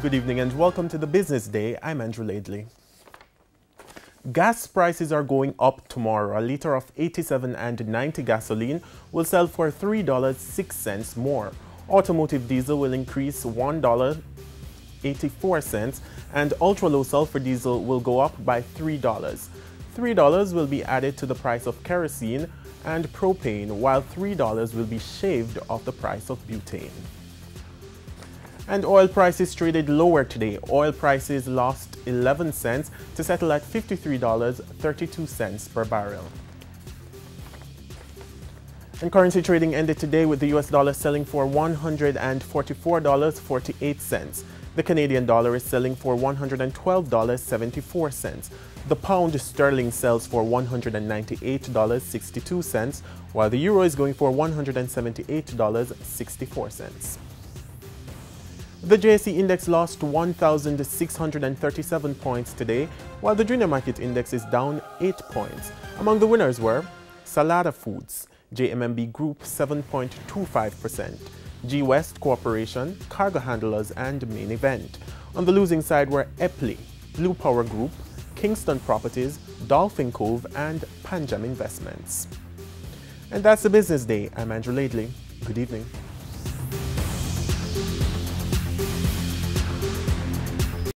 Good evening and welcome to the Business Day. I'm Andrew Laidley. Gas prices are going up tomorrow. A litre of 87 and 90 gasoline will sell for $3.06 more. Automotive diesel will increase $1.84 and ultra-low sulfur diesel will go up by $3. $3 will be added to the price of kerosene and propane, while $3 will be shaved off the price of butane. And oil prices traded lower today. Oil prices lost 11 cents to settle at $53.32 per barrel. And currency trading ended today with the US dollar selling for $144.48. The Canadian dollar is selling for $112.74. The pound sterling sells for $198.62, while the euro is going for $178.64. The JSE index lost 1,637 points today, while the junior market index is down 8 points. Among the winners were Salada Foods, JMMB Group 7.25%, G West Corporation, Cargo Handlers, and Main Event. On the losing side were Epley, Blue Power Group, Kingston Properties, Dolphin Cove, and Panjam Investments. And that's the Business Day. I'm Andrew Laidley. Good evening.